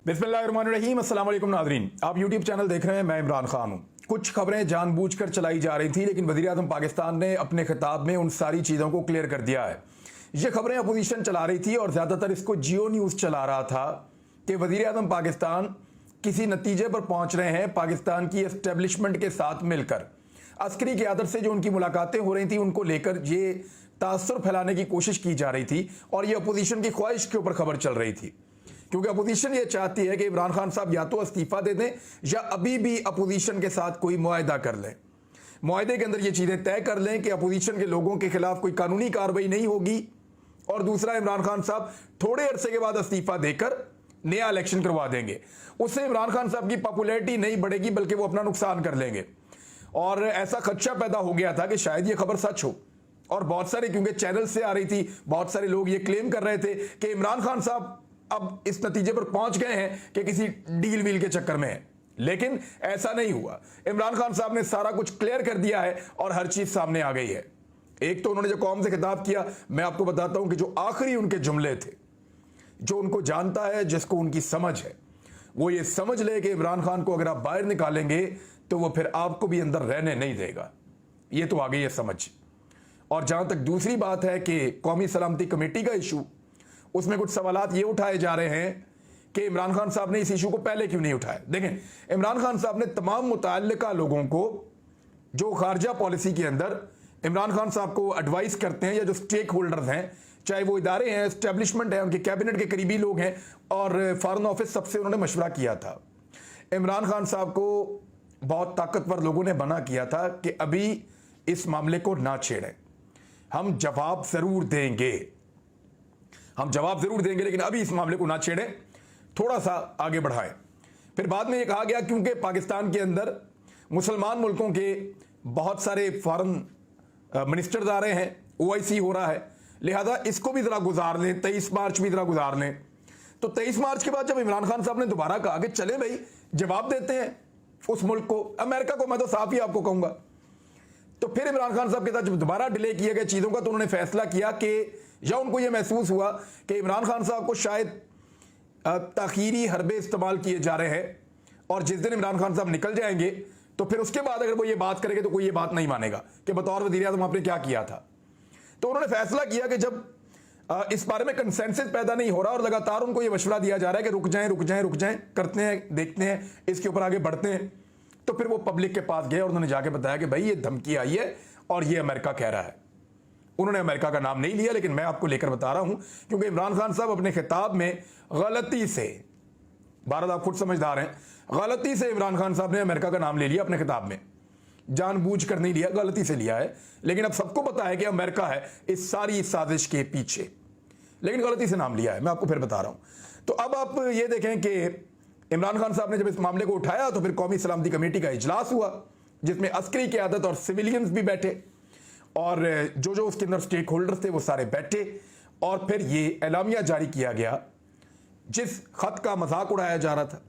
बिस्मिल्लाहिर्रहमानिर्रहीम। अस्सलाम वालेकुम नाज़रीन, आप यूट्यूब चैनल देख रहे हैं। मैं इमरान खान हूँ। कुछ खबरें जानबूझकर चलाई जा रही थी, लेकिन वज़ीर आज़म पाकिस्तान ने अपने खिताब में उन सारी चीज़ों को क्लियर कर दिया है। ये खबरें अपोजिशन चला रही थी और ज़्यादातर इसको जियो न्यूज़ चला रहा था कि वज़ीर आज़म पाकिस्तान किसी नतीजे पर पहुँच रहे हैं पाकिस्तान की एस्टेब्लिशमेंट के साथ मिलकर। अस्करी क़यादत से जो उनकी मुलाकातें हो रही थी, उनको लेकर ये तासुर फैलाने की कोशिश की जा रही थी और ये अपोजिशन की ख्वाहिश के ऊपर खबर चल रही थी, क्योंकि अपोजिशन ये चाहती है कि इमरान खान साहब या तो इस्तीफा दे दें या अभी भी अपोजिशन के साथ कोई मुआहदा कर लें। मुआहदे के अंदर ये चीज़ें तय कर लें कि अपोजिशन के लोगों के खिलाफ कोई कानूनी कार्रवाई नहीं होगी, और दूसरा, इमरान खान साहब थोड़े अरसे के बाद इस्तीफा देकर नया इलेक्शन करवा देंगे। उससे इमरान खान साहब की पॉपुलैरिटी नहीं बढ़ेगी, बल्कि वो अपना नुकसान कर लेंगे। और ऐसा खदशा पैदा हो गया था कि शायद ये खबर सच हो, और बहुत सारे, क्योंकि चैनल से आ रही थी, बहुत सारे लोग ये क्लेम कर रहे थे कि इमरान खान साहब अब इस नतीजे पर पहुंच गए हैं कि किसी डील वील के चक्कर में है। लेकिन ऐसा नहीं हुआ। इमरान खान साहब ने सारा कुछ क्लियर कर दिया है और हर चीज सामने आ गई है। एक तो उन्होंने जो कौम से खिताब किया, मैं आपको बताता हूं कि जो आखिरी उनके जुमले थे, जो उनको जानता है, जिसको उनकी समझ है, वो ये समझ ले कि इमरान खान को अगर आप बाहर निकालेंगे तो वो फिर आपको भी अंदर रहने नहीं देगा। ये तो आ गई है समझ। और जहां तक दूसरी बात है कि कौमी सलामती कमेटी का इशू, उसमें कुछ सवालात ये उठाए जा रहे हैं कि इमरान खान साहब ने इस इशू को पहले क्यों नहीं उठाया। देखें, इमरान खान साहब ने तमाम मुतल्लिका लोगों को, जो खारजा पॉलिसी के अंदर इमरान खान साहब को एडवाइस करते हैं, या जो स्टेक होल्डर्स हैं, चाहे वो इदारे हैं, एस्टेब्लिशमेंट है, उनके कैबिनेट के करीबी लोग हैं और फॉरेन ऑफिस, सबसे उन्होंने मशवरा किया था। इमरान खान साहब को बहुत ताकतवर लोगों ने बना किया था कि अभी इस मामले को ना छेड़ें, हम जवाब जरूर देंगे, लेकिन अभी इस मामले को ना छेड़ें, थोड़ा सा आगे बढ़ाएं। फिर बाद में ये कहा गया क्योंकि पाकिस्तान के अंदर मुसलमान मुल्कों के बहुत सारे फॉरेन मिनिस्टर्स आ रहे हैं, OIC हो रहा है, लिहाजा इसको भी जरा गुजार लें, 23 मार्च भी जरा गुजार लें। तो 23 मार्च के बाद जब इमरान खान साहब ने दोबारा कहा कि चले भाई जवाब देते हैं उस मुल्क को, अमेरिका को, मैं तो साफ ही आपको कहूंगा, तो फिर इमरान खान साहब के साथ जब दोबारा डिले किए गए चीज़ों का, तो उन्होंने फैसला किया कि, या उनको ये महसूस हुआ कि इमरान खान साहब को शायद ताखीरी हरबे इस्तेमाल किए जा रहे हैं, और जिस दिन इमरान खान साहब निकल जाएंगे तो फिर उसके बाद अगर वो ये बात करेंगे तो कोई ये बात नहीं मानेगा कि बतौर वज़ीर आज़म आपने क्या किया था। तो उन्होंने फैसला किया कि जब इस बारे में कंसेंसस पैदा नहीं हो रहा और लगातार उनको ये मशवरा दिया जा रहा है कि रुक जाएं, करते हैं, देखते हैं, इसके ऊपर आगे बढ़ते हैं, तो फिर वो पब्लिक के पास गए और उन्होंने जाके बताया कि भाई ये धमकी आई है और ये अमेरिका कह रहा है। उन्होंने अमेरिका का नाम नहीं लिया, लेकिन मैं आपको लेकर बता रहा हूं, क्योंकि इमरान खान साहब अपने खिताब में गलती से, भारत आप खुद समझदार हैं, गलती से इमरान खान साहब ने अमेरिका का नाम ले लिया अपने खिताब में, जानबूझकर नहीं लिया, गलती से लिया है। लेकिन अब सबको पता है कि अमेरिका है इस सारी साजिश के पीछे, लेकिन गलती से नाम लिया है, मैं आपको फिर बता रहा हूं। तो अब आप ये देखें कि इमरान खान साहब ने जब इस मामले को उठाया तो फिर कौमी सलामती कमेटी का इजलास हुआ, जिसमें अस्करी क़यादत और सिविलियंस भी बैठे, और जो उसके अंदर स्टेक होल्डर्स थे वो सारे बैठे, और फिर ये एलामिया जारी किया गया, जिस खत का मजाक उड़ाया जा रहा था,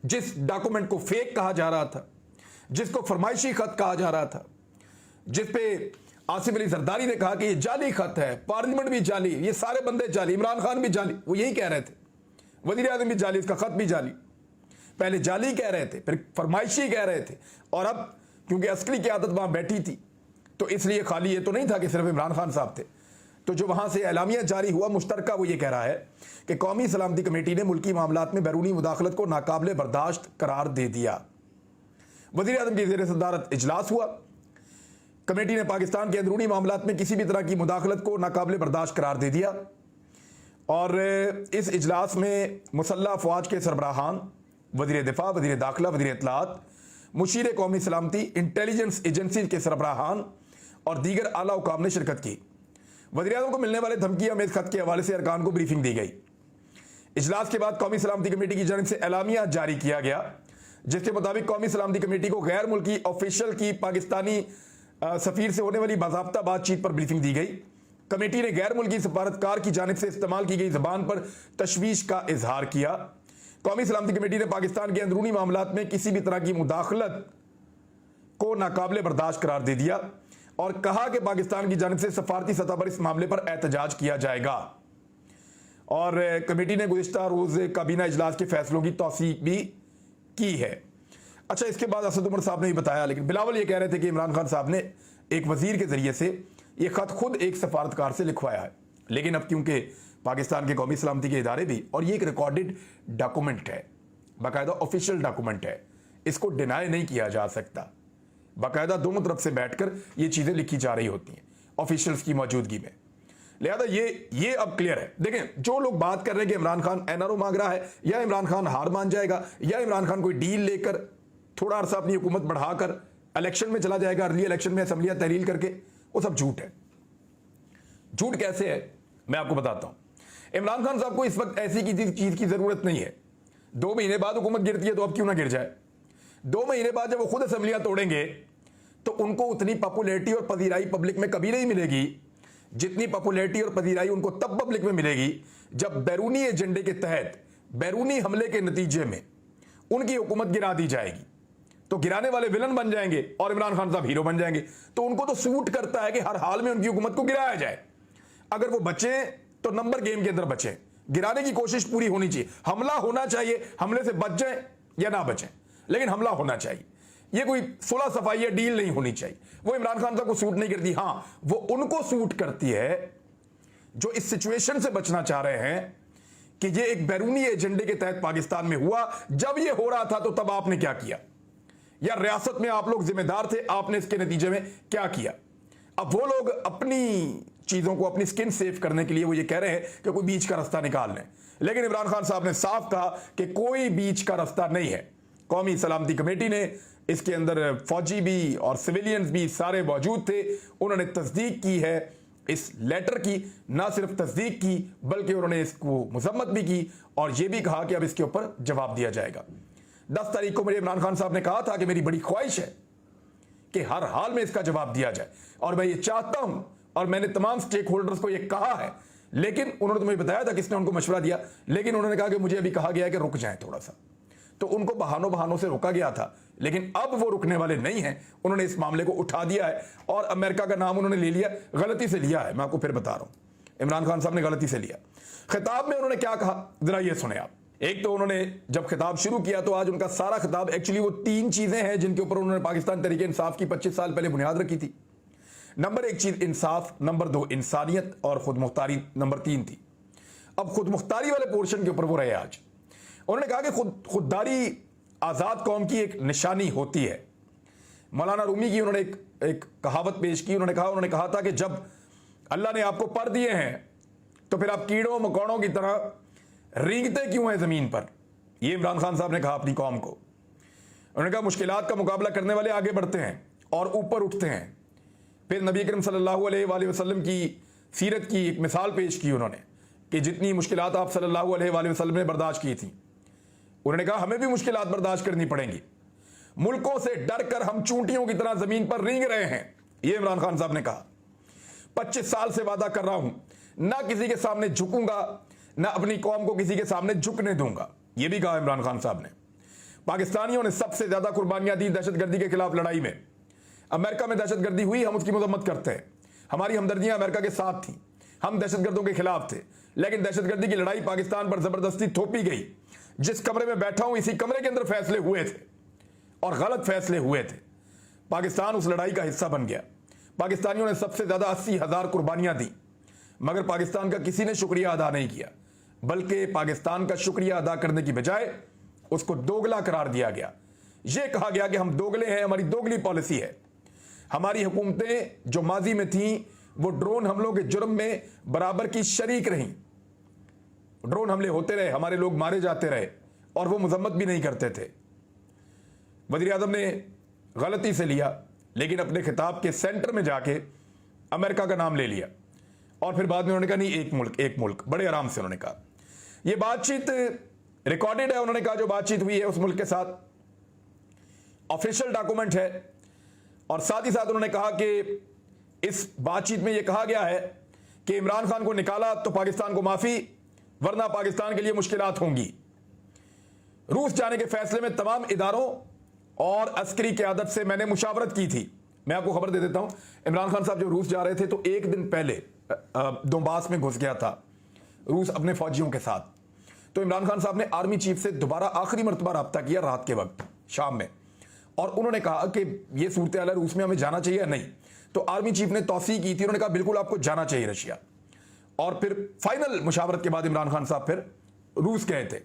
जिस डॉक्यूमेंट को फेक कहा जा रहा था, जिसको फरमाइशी खत कहा जा रहा था, जिस पे आसिफ अली जरदारी ने कहा कि ये जाली खत है, पार्लियामेंट भी जाली, ये सारे बंदे जाली, इमरान खान भी जाली, वो यही कह रहे थे, वज़ीर आज़म भी जाली, इसका खत भी जाली। पहले जाली कह रहे थे, फिर फरमाइशी कह रहे थे, और अब क्योंकि अस्करी क़यादत वहां बैठी थी तो इसलिए खाली ये तो नहीं था कि सिर्फ इमरान खान साहब थे। तो जो वहां से एलामिया जारी हुआ मुश्तरका, वो ये कह रहा है कि कौमी सलामती कमेटी ने मुल्की मामलात में बैरूनी मुदाखलत को नाकाबिले बर्दाश्त करार दे दिया। वज़ीर आज़म की ज़ेर सदारत इजलास हुआ। कमेटी ने पाकिस्तान के अंदरूनी मामलात में किसी भी तरह की मुदाखलत को नाकाबिले बर्दाश्त करार दे दिया, और इस इजलास में मुसल्लह अफवाज के सरबराहान, वज़ीर दिफा, वज़ीर दाखिला, वज़ीर इत्तलात, मुशीर कौमी सलामती, इंटेलिजेंस एजेंसी के सरबराहान और दीगर आला हुकाम ने शिरकत की। वज़ीर आज़म को मिलने वाले धमकी अमेज खत के हवाले से अरकान को ब्रीफिंग दी गई। इजलास के बाद कौमी सलामती कमेटी की जानिब से एलामिया जारी किया गया, जिसके मुताबिक कौमी सलामती कमेटी को गैर मुल्की ऑफिशियल की पाकिस्तानी सफ़ीर से होने वाली बाज़ाब्ता बातचीत पर ब्रीफिंग दी गई। कमेटी ने गैर मुल्की सफारतकार की जानिब से इस्तेमाल की गई ज़बान पर तशवीश का इजहार किया। कौमी सलामती कमेटी ने पाकिस्तान के अंदरूनी मामलात में किसी भी तरह की मुदाखलत को नाकाबिले बर्दाश्त करार दे दिया और कहा कि पाकिस्तान की जानिब से सफारती सतह पर इस मामले पर एहतजाज किया जाएगा। और कमेटी ने गुज़िश्ता रोज़ काबीना इजलास के फैसलों की तौसीक भी की है। अच्छा, इसके बाद असद उमर साहब ने ही बताया, लेकिन बिलावल ये कह रहे थे कि इमरान खान साहब ने एक वजीर के जरिए से ये खत खुद एक सफारतकार से लिखवाया है, लेकिन अब क्योंकि पाकिस्तान के कौमी सलामती के इदारे भी, और ये एक रिकॉर्डेड डॉक्यूमेंट है, बाकायदा ऑफिशियल डॉक्यूमेंट है, इसको डिनाई नहीं किया जा सकता। बाकायदा दोनों तरफ से बैठकर ये चीज़ें लिखी जा रही होती हैं ऑफिशियल्स की मौजूदगी में। लिहाजा ये अब क्लियर है। देखें, जो लोग बात कर रहे हैं कि इमरान खान एनआरओ मांग रहा है, या इमरान खान हार मान जाएगा, या इमरान खान कोई डील लेकर थोड़ा अरसा अपनी हुकूमत बढ़ाकर इलेक्शन में चला जाएगा, अर्ली इलेक्शन में असम्बलियां तहरील करके, वो सब झूठ है। झूठ कैसे है मैं आपको बताता हूं। इमरान खान साहब को इस वक्त ऐसी किसी चीज की जरूरत नहीं है। 2 महीने बाद हुकूमत गिरती है तो अब क्यों ना गिर जाए। 2 महीने बाद जब वो खुद असम्बलियां तोड़ेंगे तो उनको उतनी पॉपुलैरिटी और पजीराई पब्लिक में कभी नहीं मिलेगी जितनी पॉपुलैरिटी और पजीराई उनको तब पब्लिक में मिलेगी जब बैरूनी एजेंडे के तहत, बैरूनी हमले के नतीजे में उनकी हुकूमत गिरा दी जाएगी। तो गिराने वाले विलन बन जाएंगे और इमरान खान साहब हीरो बन जाएंगे। तो उनको तो सूट करता है कि हर हाल में उनकी हुकूमत को गिराया जाए। अगर वो बचे तो नंबर गेम के अंदर बचे, गिराने की कोशिश पूरी होनी चाहिए। हमला होना चाहिए, हमले से बच जाए या ना बचे, लेकिन हमला होना चाहिए। ये कोई सुलह सफाई या डील नहीं होनी चाहिए। वो इमरान खान साहब को सूट नहीं करती। हां, वो उनको सूट करती है जो इस सिचुएशन से बचना चाह रहे हैं कि ये एक बैरूनी एजेंडे के तहत पाकिस्तान में हुआ। जब ये हो रहा था तो तब आपने क्या किया, या रियासत में आप लोग जिम्मेदार थे, आपने इसके नतीजे में क्या किया। अब वो लोग अपनी चीजों को, अपनी स्किन सेव करने के लिए वो ये कह रहे हैं कि कोई बीच का रास्ता निकाल लें, लेकिन इमरान खान साहब ने साफ कहा कि कोई बीच का रास्ता नहीं है। कौमी सलामती कमेटी ने, इसके अंदर फौजी भी और सिविलियंस भी सारे मौजूद थे, उन्होंने तस्दीक की है इस लेटर की। ना सिर्फ तस्दीक की बल्कि उन्होंने इसको मजम्मत भी की और यह भी कहा कि अब इसके ऊपर जवाब दिया जाएगा। 10 तारीख को मेरे इमरान खान साहब ने कहा था कि मेरी बड़ी ख्वाहिश है कि हर हाल में इसका जवाब दिया जाए, और मैं ये चाहता हूं, और मैंने तमाम स्टेक होल्डर्स को यह कहा है। लेकिन उन्होंने तुम्हें बताया था किसने उनको मशवरा दिया, लेकिन उन्होंने कहा कि मुझे अभी कहा गया है कि रुक जाएं थोड़ा सा। तो उनको बहानों से रोका गया था, लेकिन अब वो रुकने वाले नहीं हैं। उन्होंने इस मामले को उठा दिया है और अमेरिका का नाम उन्होंने ले लिया, गलती से लिया है। मैं आपको फिर बता रहा हूं, इमरान खान साहब ने गलती से लिया। खिताब में उन्होंने क्या कहा, जरा ये सुने आप। एक तो उन्होंने जब खिताब शुरू किया तो आज उनका सारा खिताब, एक्चुअली वो 3 चीजें हैं जिनके ऊपर उन्होंने पाकिस्तान तहरीक इंसाफ की 25 साल पहले बुनियाद रखी थी। नंबर 1 चीज इंसाफ, नंबर 2 इंसानियत, और खुद मुख्तारी नंबर 3 थी। अब खुद मुख्तारी वाले पोर्शन के ऊपर वो रहे आज। उन्होंने कहा कि खुददारी आजाद कौम की एक निशानी होती है। मौलाना रूमी की उन्होंने एक कहावत पेश की। उन्होंने कहा था कि जब अल्लाह ने आपको पर दिए हैं तो फिर आप कीड़ों मकोड़ों की तरह रेंगते क्यों हैं जमीन पर। यह इमरान खान साहब ने कहा अपनी कौम को। उन्होंने कहा मुश्किलात का मुकाबला करने वाले आगे बढ़ते हैं और ऊपर उठते हैं। फिर नबी करीम सल्लल्लाहु अलैहि वसल्लम की सीरत की एक मिसाल पेश की उन्होंने कि जितनी मुश्किलात आप सल्लल्लाहु अलैहि वसल्लम ने बर्दाश्त की थी, उन्होंने कहा हमें भी मुश्किलात बर्दाश्त करनी पड़ेंगी। मुल्कों से डरकर हम चूंटियों की तरह जमीन पर रेंग रहे हैं, यह इमरान खान साहब ने कहा। 25 साल से वादा कर रहा हूं, ना किसी के सामने झुकूंगा, ना अपनी कौम को किसी के सामने झुकने दूंगा, यह भी कहा इमरान खान साहब ने। पाकिस्तानियों ने सबसे ज्यादा कुर्बानियां दी दहशतगर्दी के खिलाफ लड़ाई में। अमेरिका में दहशतगर्दी हुई, हम उसकी मजम्मत करते हैं, हमारी हमदर्दियां अमेरिका के साथ थी, हम दहशतगर्दों के खिलाफ थे। लेकिन दहशतगर्दी की लड़ाई पाकिस्तान पर जबरदस्ती थोपी गई। जिस कमरे में बैठा हूं इसी कमरे के अंदर फैसले हुए थे और गलत फैसले हुए थे। पाकिस्तान उस लड़ाई का हिस्सा बन गया। पाकिस्तानियों ने सबसे ज्यादा 80,000 कुर्बानियां दी, मगर पाकिस्तान का किसी ने शुक्रिया अदा नहीं किया, बल्कि पाकिस्तान का शुक्रिया अदा करने की बजाय उसको दोगला करार दिया गया। यह कहा गया कि हम दोगले हैं, हमारी दोगली पॉलिसी है। हमारी हुकूमतें जो माजी में थीं वो ड्रोन हमलों के जुर्म में बराबर की शरीक रहीं। ड्रोन हमले होते रहे, हमारे लोग मारे जाते रहे और वो मजम्मत भी नहीं करते थे। वज़ीर आज़म ने गलती से लिया, लेकिन अपने खिताब के सेंटर में जाके अमेरिका का नाम ले लिया और फिर बाद में उन्होंने कहा नहीं, एक मुल्क, बड़े आराम से उन्होंने कहा। यह बातचीत रिकॉर्डेड है। उन्होंने कहा जो बातचीत हुई है उस मुल्क के साथ ऑफिशियल डॉक्यूमेंट है, और साथ ही साथ उन्होंने कहा कि इस बातचीत में यह कहा गया है कि इमरान खान को निकाला तो पाकिस्तान को माफी, वरना पाकिस्तान के लिए मुश्किलात होंगी। रूस जाने के फैसले में तमाम इदारों और अस्करी क़यादत से मैंने मुशावरत की थी। मैं आपको खबर दे देता हूं, इमरान खान साहब जब रूस जा रहे थे तो एक दिन पहले दोबास में घुस गया था रूस अपने फौजियों के साथ। तो इमरान खान साहब ने आर्मी चीफ से दोबारा आखिरी मरतबा रब्ता किया रात के वक्त शाम में, और उन्होंने कहा कि ये सूरत हाल है, रूस में हमें जाना चाहिए या नहीं। तो आर्मी चीफ ने तौसीह की थी, उन्होंने कहा बिल्कुल आपको जाना चाहिए रशिया। और फिर फाइनल मुशावरत के बाद इमरान खान साहब फिर रूस गए थे,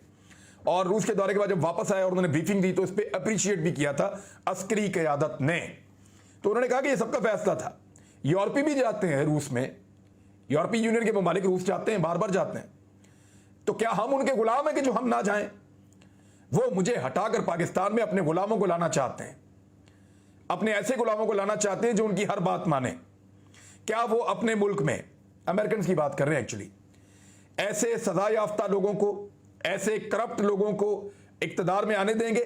और रूस के दौरे के बाद जब वापस आए और उन्होंने ब्रीफिंग दी तो इस पर अप्रिशिएट भी किया था अस्करी क़यादत ने। तो उन्होंने कहा कि ये सबका फैसला था। यूरोपी भी जाते हैं रूस में, यूरोपीय यूनियन के ममालिक रूस जाते हैं, बार बार जाते हैं, तो क्या हम उनके गुलाम हैं कि जो हम ना जाएं? वो मुझे हटाकर पाकिस्तान में अपने गुलामों को लाना चाहते हैं, अपने ऐसे गुलामों को लाना चाहते हैं जो उनकी हर बात माने। क्या वो अपने मुल्क में, अमेरिकन की बात कर रहे हैं एक्चुअली, ऐसे सजा याफ्ता लोगों को, ऐसे करप्ट लोगों को इक्तदार में आने देंगे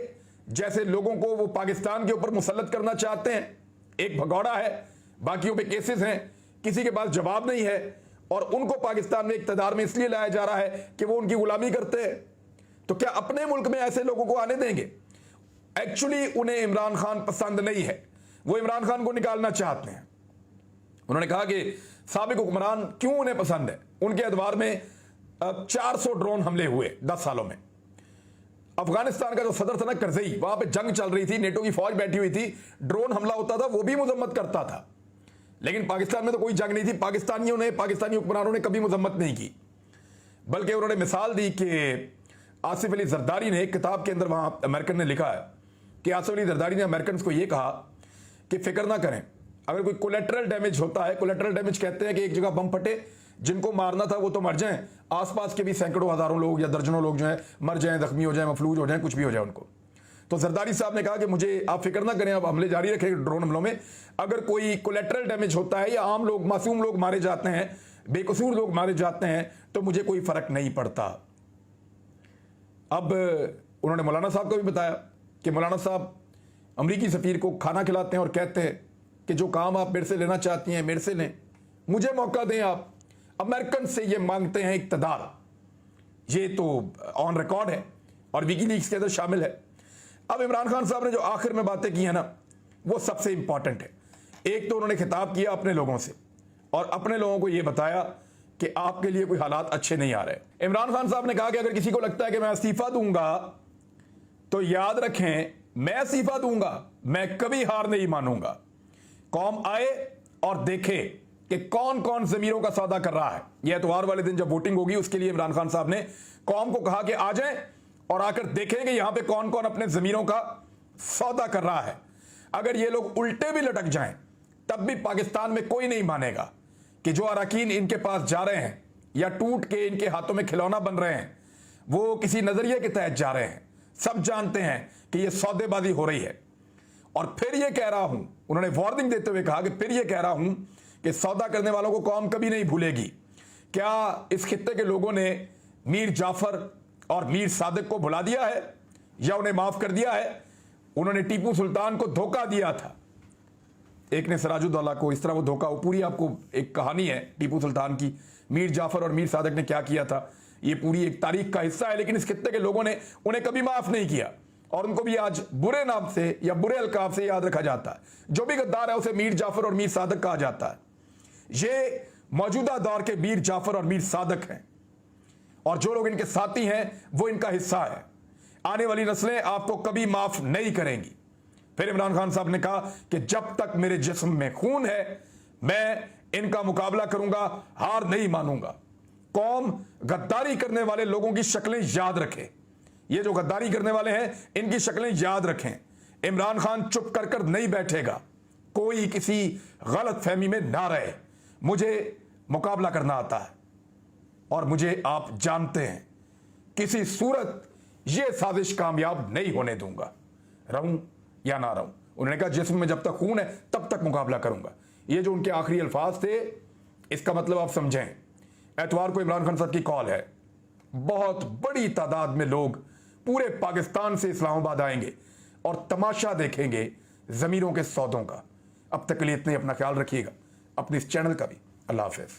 जैसे लोगों को वो पाकिस्तान के ऊपर मुसल्लत करना चाहते हैं? एक भगौड़ा है, बाकियों पे केसेस हैं, किसी के पास जवाब नहीं है, और उनको पाकिस्तान में इक्तदार में इसलिए लाया जा रहा है कि वो उनकी गुलामी करते हैं। तो क्या अपने मुल्क में ऐसे लोगों को आने देंगे? एक्चुअली उन्हें इमरान खान पसंद नहीं है, वो इमरान खान को निकालना चाहते हैं। उन्होंने कहा कि साबिक हुक्मरान क्यों उन्हें पसंद है? उनके अदवार में 400 ड्रोन हमले हुए 10 सालों में। अफगानिस्तान का जो सदर था ना करजई, वहां पे जंग चल रही थी, नेटो की फौज बैठी हुई थी, ड्रोन हमला होता था, वो भी मजम्मत करता था। लेकिन पाकिस्तान में तो कोई जंग नहीं थी, पाकिस्तानी हुक्मरानों ने कभी मजम्मत नहीं की, बल्कि उन्होंने मिसाल दी कि आसिफ अली जरदारी ने एक किताब के अंदर, वहां अमेरिकन ने लिखा है कि आसिफ अली जरदारी ने अमेरिकन को यह कहा कि फिक्र ना करें, अगर कोई कोलेटरल डैमेज होता है, कोलेटरल डैमेज कहते हैं कि एक जगह बम फटे, जिनको मारना था वो तो मर जाएं, आसपास के भी सैकड़ों हजारों लोग या दर्जनों लोग जो हैं मर जाएं, जख्मी हो जाएं, मफलूज हो जाएं, कुछ भी हो जाए उनको। तो जरदारी साहब ने कहा कि मुझे आप फिक्र ना करें, आप हमले जारी रखें ड्रोन हमलों में, अगर कोई कोलेटरल डैमेज होता है या आम लोग, मासूम लोग मारे जाते हैं, बेकसूर लोग मारे जाते हैं, तो मुझे कोई फर्क नहीं पड़ता। अब उन्होंने मौलाना साहब को भी बताया कि मौलाना साहब अमरीकी सफीर को खाना खिलाते हैं और कहते हैं कि जो काम आप मेरे से लेना चाहती हैं मेरे से लें, मुझे मौका दें। आप अमेरिकन से ये मांगते हैं इक्तदार, ये तो ऑन रिकॉर्ड है और विकीलीक्स के अंदर शामिल है। अब इमरान खान साहब ने जो आखिर में बातें की है ना, वो सबसे इंपॉर्टेंट है। एक तो उन्होंने खिताब किया अपने लोगों से और अपने लोगों को यह बताया कि आपके लिए कोई हालात अच्छे नहीं आ रहे। इमरान खान साहब ने कहा कि अगर किसी को लगता है कि मैं इस्तीफा दूंगा तो याद रखें, मैं इस्तीफा दूंगा, मैं कभी हार नहीं मानूंगा। कौम आए और देखे कि कौन कौन जमीरों का सौदा कर रहा है। यह एतवार वाले दिन जब वोटिंग होगी, उसके लिए इमरान खान साहब ने कौम को कहा कि आ जाएं और आकर देखेंगे यहां पे कौन कौन अपने जमीरों का सौदा कर रहा है। अगर ये लोग उल्टे भी लटक जाएं तब भी पाकिस्तान में कोई नहीं मानेगा कि जो अरकान इनके पास जा रहे हैं या टूट के इनके हाथों में खिलौना बन रहे हैं, वो किसी नजरिए के तहत जा रहे हैं। सब जानते हैं कि यह सौदेबाजी हो रही है। और फिर यह कह रहा हूं, उन्होंने वार्निंग देते हुए कहा कि फिर यह कह रहा हूं कि सौदा करने वालों को कौम कभी नहीं भूलेगी। क्या इस खित्ते के लोगों ने मीर जाफर और मीर सादिक को भुला दिया है या उन्हें माफ कर दिया है? उन्होंने टीपू सुल्तान को धोखा दिया था, एक ने सिराजुद्दौला को, इस तरह वो धोखा, वो पूरी आपको एक कहानी है टीपू सुल्तान की, मीर जाफर और मीर सादिक ने क्या किया था, ये पूरी एक तारीख का हिस्सा है। लेकिन इस खित्ते के लोगों ने उन्हें कभी माफ नहीं किया और उनको भी आज बुरे नाम से या बुरे अलकाब से याद रखा जाता है। जो भी गद्दार है उसे मीर जाफर और मीर सादिक कहा जाता है। ये मौजूदा दौर के मीर जाफर और मीर सादिक हैं और जो लोग इनके साथी हैं वो इनका हिस्सा है। आने वाली नस्लें आपको कभी माफ नहीं करेंगी। फिर इमरान खान साहब ने कहा कि जब तक मेरे जिस्म में खून है मैं इनका मुकाबला करूंगा, हार नहीं मानूंगा। कौम गद्दारी करने वाले लोगों की शक्लें याद रखे, ये जो गद्दारी करने वाले हैं इनकी शक्लें याद रखें। इमरान खान चुप कर कर नहीं बैठेगा, कोई किसी गलत फहमी में ना रहे। मुझे मुकाबला करना आता है और मुझे आप जानते हैं, किसी सूरत ये साजिश कामयाब नहीं होने दूंगा, रहूं या ना रहूं। उन्होंने कहा जिस्म में जब तक खून है तब तक मुकाबला करूंगा। ये जो उनके आखिरी अल्फाज थे, इसका मतलब आप समझें। एतवार को इमरान खान साहब की कॉल है, बहुत बड़ी तादाद में लोग पूरे पाकिस्तान से इस्लामाबाद आएंगे और तमाशा देखेंगे जमीरों के सौदों का। अब तक के लिए इतने, अपना ख्याल रखिएगा, अपने इस चैनल का भी। अल्लाह हाफिज।